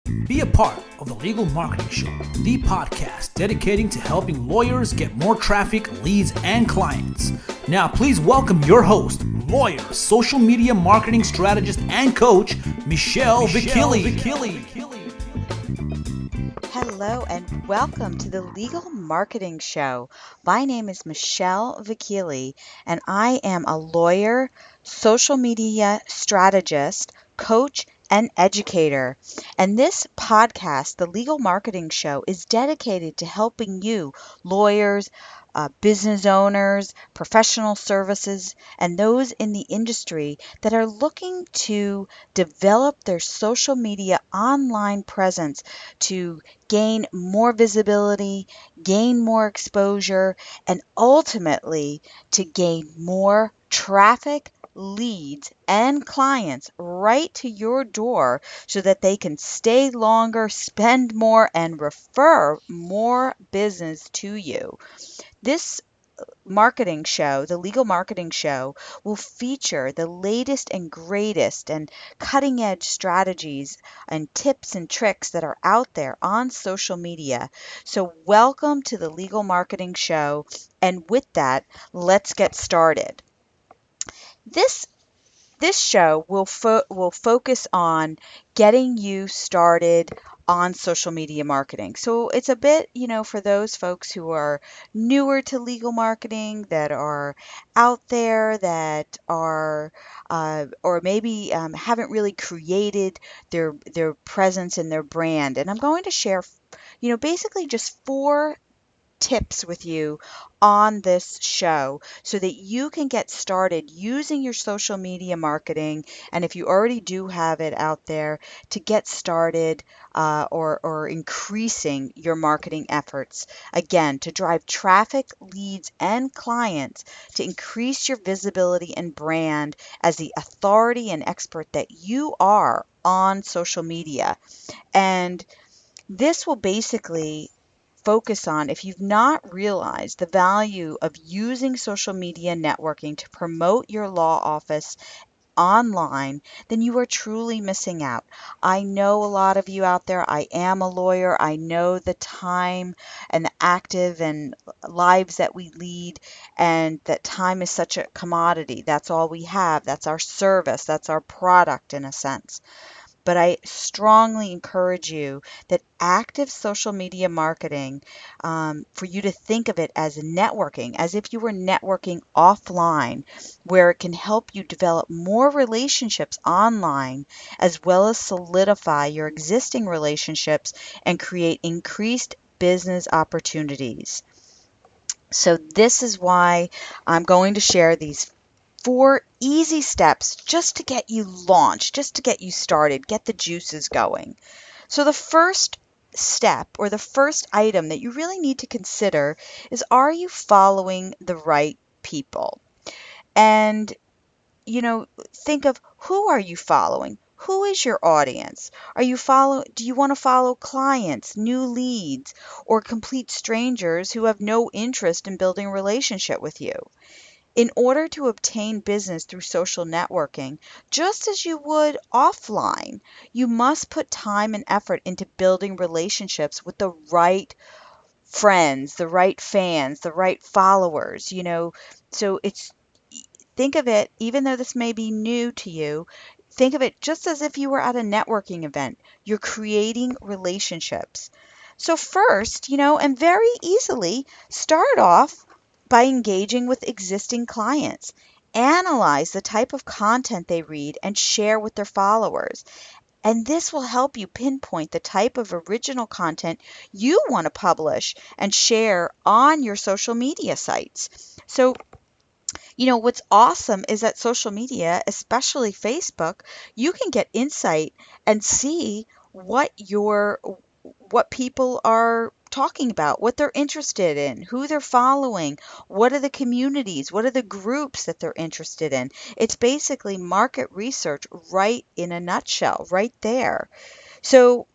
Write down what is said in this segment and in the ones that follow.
Be a part of the Legal Marketing Show, the podcast dedicating to helping lawyers get more traffic, leads, and clients. Now, please welcome your host, lawyer, social media marketing strategist, and coach, Michelle Vakili. Hello and welcome to the Legal Marketing Show. My name is Michelle Vakili and I am a lawyer, social media strategist, coach, and educator. And this podcast, the Legal Marketing Show, is dedicated to helping you, lawyers, business owners, professional services, and those in the industry that are looking to develop their social media online presence to gain more visibility, gain more exposure, and ultimately to gain more traffic, leads, and clients right to your door so that they can stay longer, spend more, and refer more business to you. This marketing show, the Legal Marketing Show, will feature the latest and greatest and cutting edge strategies and tips and tricks that are out there on social media. So, welcome to the Legal Marketing Show. And with that, let's get started. This this show will focus on getting you started on social media marketing. So it's a bit, for those folks who are newer to legal marketing, that are out there, that are, or maybe haven't really created their presence and their brand. And I'm going to share, basically just four tips with you on this show so that you can get started using your social media marketing. And if you already do have it out there, to get started or increasing your marketing efforts. Again, to drive traffic, leads, and clients, to increase your visibility and brand as the authority and expert that you are on social media. And this will basically focus on, if you've not realized the value of using social media networking to promote your law office online, then you are truly missing out. I know a lot of you out there. I am a lawyer. I know the time and the active and lives that we lead, and that time is such a commodity. That's all we have. That's our service. That's our product in a sense. But I strongly encourage you that active social media marketing, for you to think of it as networking, as if you were networking offline, where it can help you develop more relationships online, as well as solidify your existing relationships and create increased business opportunities. So this is why I'm going to share these four easy steps just to get you launched, just to get you started, get the juices going. So the first step, or the first item that you really need to consider, is, are you following the right people? And think of, who are you following? Who is your audience? Do you want to follow clients, new leads, or complete strangers who have no interest in building a relationship with you? In order to obtain business through social networking, just as you would offline, you must put time and effort into building relationships with the right friends, the right fans, the right followers, So think of it, even though this may be new to you, think of it just as if you were at a networking event. You're creating relationships. So first, and very easily, start off by engaging with existing clients. Analyze the type of content they read and share with their followers. And this will help you pinpoint the type of original content you want to publish and share on your social media sites. So, what's awesome is that social media, especially Facebook, you can get insight and see what people are talking about, what they're interested in, who they're following, what are the communities, what are the groups that they're interested in. It's basically market research right in a nutshell, right there. So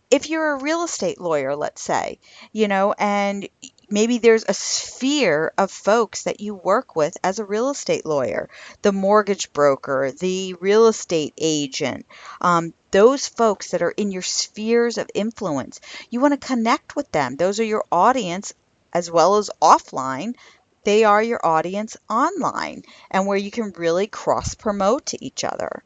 if you're a real estate lawyer, let's say, and maybe there's a sphere of folks that you work with as a real estate lawyer, the mortgage broker, the real estate agent, those folks that are in your spheres of influence. You want to connect with them. Those are your audience as well as offline. They are your audience online and where you can really cross promote to each other.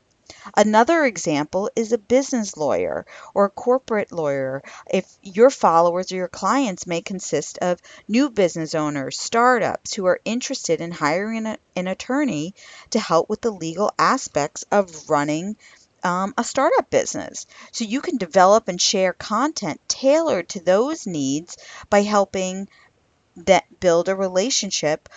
Another example is a business lawyer or a corporate lawyer. If your followers or your clients may consist of new business owners, startups who are interested in hiring an attorney to help with the legal aspects of running a startup business. So you can develop and share content tailored to those needs by helping that build a relationship,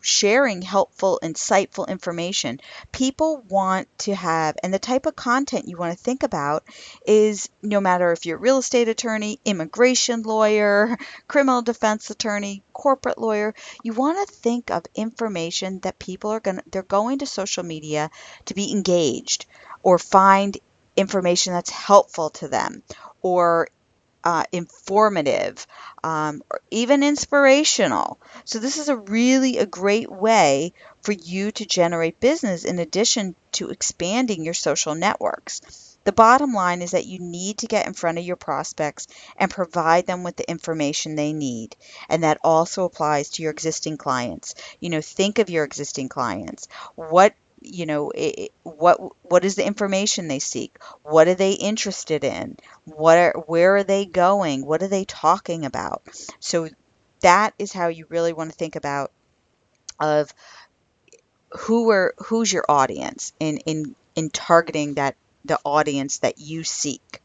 sharing helpful, insightful information. People want to have, and the type of content you want to think about is no matter if you're a real estate attorney, immigration lawyer, criminal defense attorney, corporate lawyer, you want to think of information that they're going to social media to be engaged or find information that's helpful to them or informative, or even inspirational. So this is a great way for you to generate business in addition to expanding your social networks. The bottom line is that you need to get in front of your prospects and provide them with the information they need. And that also applies to your existing clients. Think of your existing clients. What is the information they seek? What are they interested in? Where are they going? What are they talking about? So that is how you really want to think about of who's your audience in targeting the audience that you seek.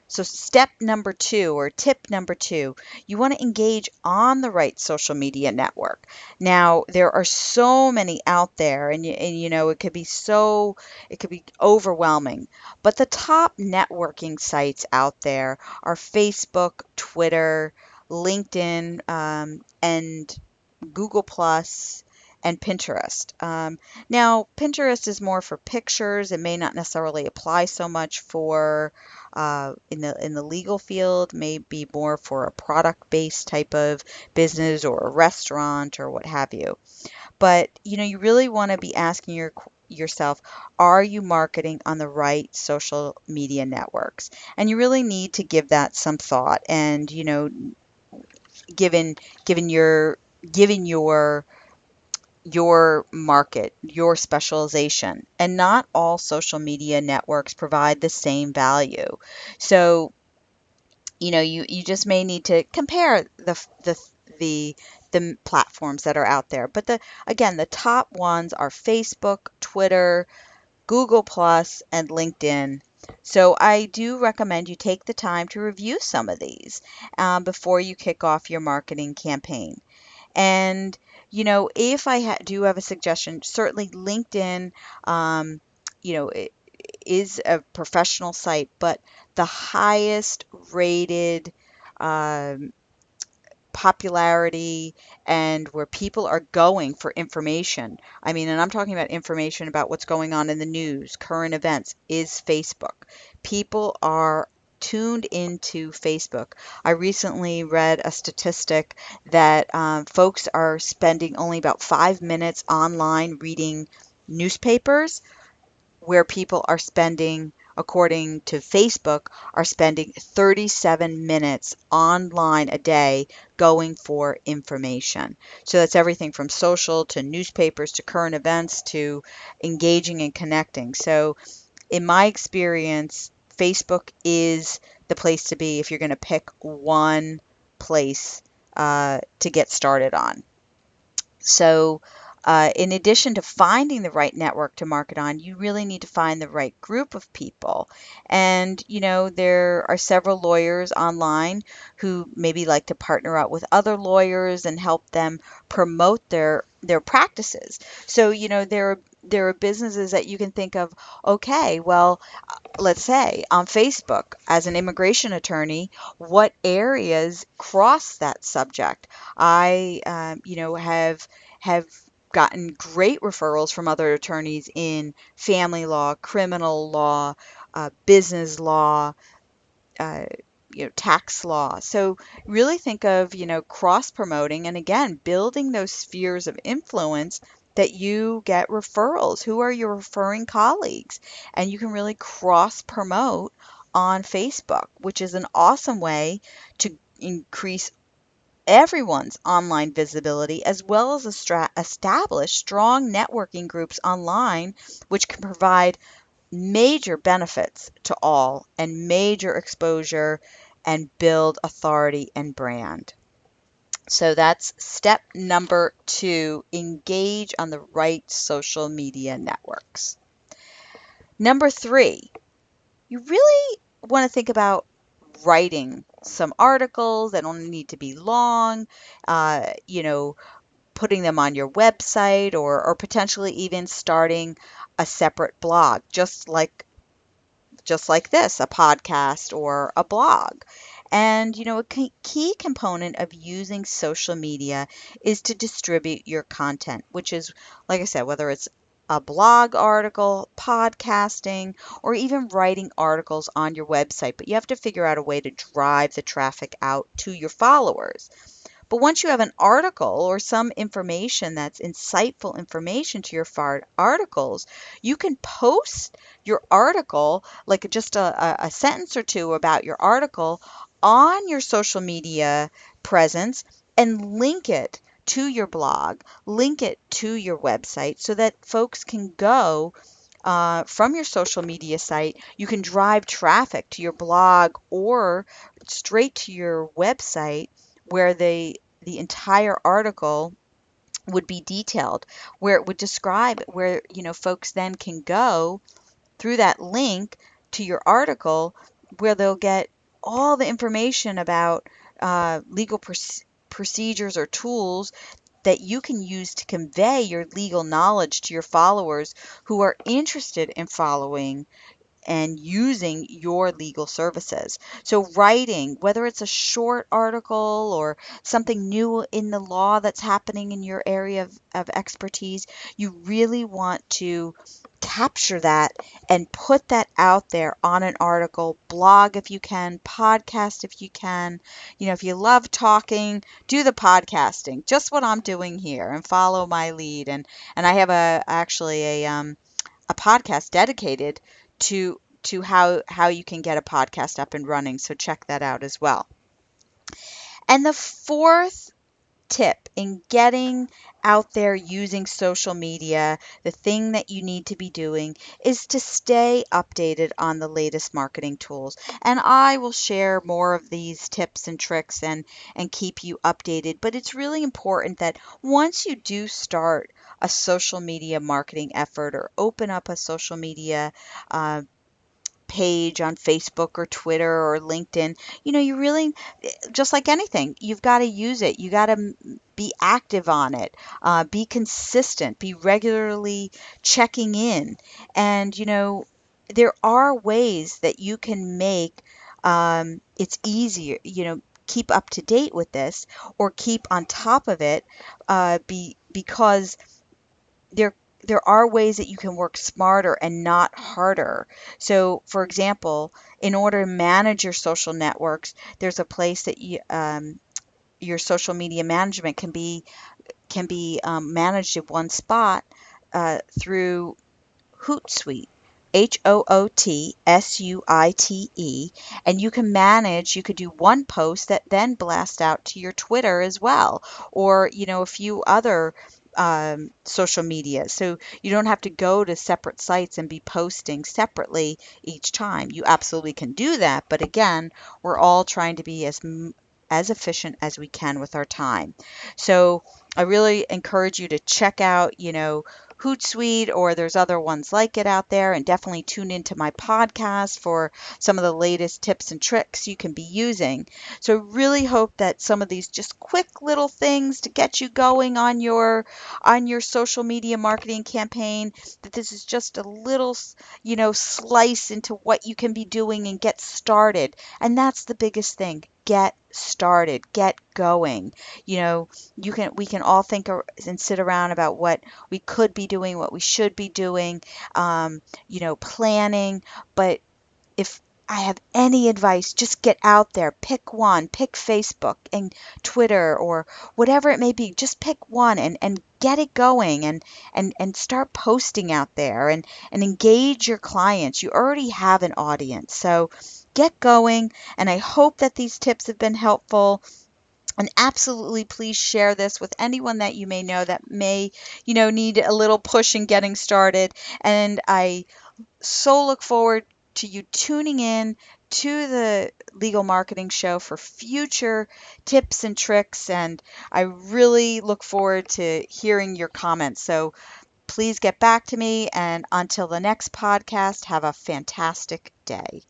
So step number two or tip number two, you want to engage on the right social media network. Now, there are so many out there and it could be overwhelming. But the top networking sites out there are Facebook, Twitter, LinkedIn, and Google Plus, and Pinterest. Now, Pinterest is more for pictures. It may not necessarily apply so much for in the legal field. May be more for a product-based type of business or a restaurant or what have you. But you really want to be asking yourself, are you marketing on the right social media networks? And you really need to give that some thought. And given given your market, your specialization. And not all social media networks provide the same value. So, you just may need to compare the the platforms that are out there. But the top ones are Facebook, Twitter, Google Plus, and LinkedIn. So I do recommend you take the time to review some of these before you kick off your marketing campaign. And, if do have a suggestion, certainly LinkedIn, it is a professional site, but the highest rated um, popularity and where people are going for information. I mean, and I'm talking about information about what's going on in the news, current events, is Facebook. People are tuned into Facebook. I recently read a statistic that folks are spending only about 5 minutes online reading newspapers, where people are spending, according to Facebook, are spending 37 minutes online a day going for information. So that's everything from social to newspapers to current events to engaging and connecting. So in my experience, Facebook is the place to be if you're going to pick one place to get started on. So, in addition to finding the right network to market on, you really need to find the right group of people. And, there are several lawyers online who maybe like to partner up with other lawyers and help them promote their practices. So, there are businesses that you can think of, okay, well, let's say on Facebook as an immigration attorney, what areas cross that subject? I, have gotten great referrals from other attorneys in family law, criminal law, business law, uh, tax law. So really think of, cross promoting, and again, building those spheres of influence that you get referrals. Who are your referring colleagues? And you can really cross promote on Facebook, which is an awesome way to increase everyone's online visibility, as well as establish strong networking groups online, which can provide major benefits to all and major exposure and build authority and brand. So that's step number 2, engage on the right social media networks. Number 3, you really want to think about writing some articles that don't need to be long, uh, you know, putting them on your website, or potentially even starting a separate blog, just like this, a podcast or a blog. And, a key component of using social media is to distribute your content, which is, like I said, whether it's a blog article, podcasting, or even writing articles on your website. But you have to figure out a way to drive the traffic out to your followers. But once you have an article or some information that's insightful information to your articles, you can post your article, like just a sentence or two about your article, on your social media presence and link it to your blog, link it to your website so that folks can go from your social media site. You can drive traffic to your blog or straight to your website, where the entire article would be detailed, where it would describe where folks then can go through that link to your article, where they'll get all the information about legal procedures or tools that you can use to convey your legal knowledge to your followers who are interested in following and using your legal services. So, writing, whether it's a short article or something new in the law that's happening in your area of expertise, you really want to capture that and put that out there on an article, blog if you can, podcast if you can. If you love talking, do the podcasting, just what I'm doing here, and follow my lead. And I have actually a podcast dedicated to how you can get a podcast up and running. So check that out as well. And the fourth tip in getting out there using social media, the thing that you need to be doing is to stay updated on the latest marketing tools. And I will share more of these tips and tricks and keep you updated. But it's really important that once you do start a social media marketing effort or open up a social media page on Facebook or Twitter or LinkedIn, you really, just like anything, you've got to use it. You got to be active on it, be consistent, be regularly checking in. And, there are ways that you can make it's easier, keep up to date with this or keep on top of it, because there there are ways that you can work smarter and not harder. So, for example, in order to manage your social networks, there's a place that your social media management can be managed in one spot through Hootsuite, Hootsuite, and you could do one post that then blast out to your Twitter as well, or a few other social media. So you don't have to go to separate sites and be posting separately each time. You absolutely can do that, but again, we're all trying to be as efficient as we can with our time. So I really encourage you to check out, Hootsuite, or there's other ones like it out there, and definitely tune into my podcast for some of the latest tips and tricks you can be using. So really hope that some of these just quick little things to get you going on your social media marketing campaign, that this is just a little, slice into what you can be doing and get started. And that's the biggest thing. Get started, get going. We can all think and sit around about what we could be doing, what we should be doing, planning. But if I have any advice, just get out there, pick one, pick Facebook and Twitter or whatever it may be. Just pick one and get it going and start posting out there and engage your clients. You already have an audience. So get going. And I hope that these tips have been helpful. And absolutely please share this with anyone that you may know that may, need a little push in getting started. And I so look forward to you tuning in to the Legal Marketing Show for future tips and tricks. And I really look forward to hearing your comments. So please get back to me. And until the next podcast, have a fantastic day.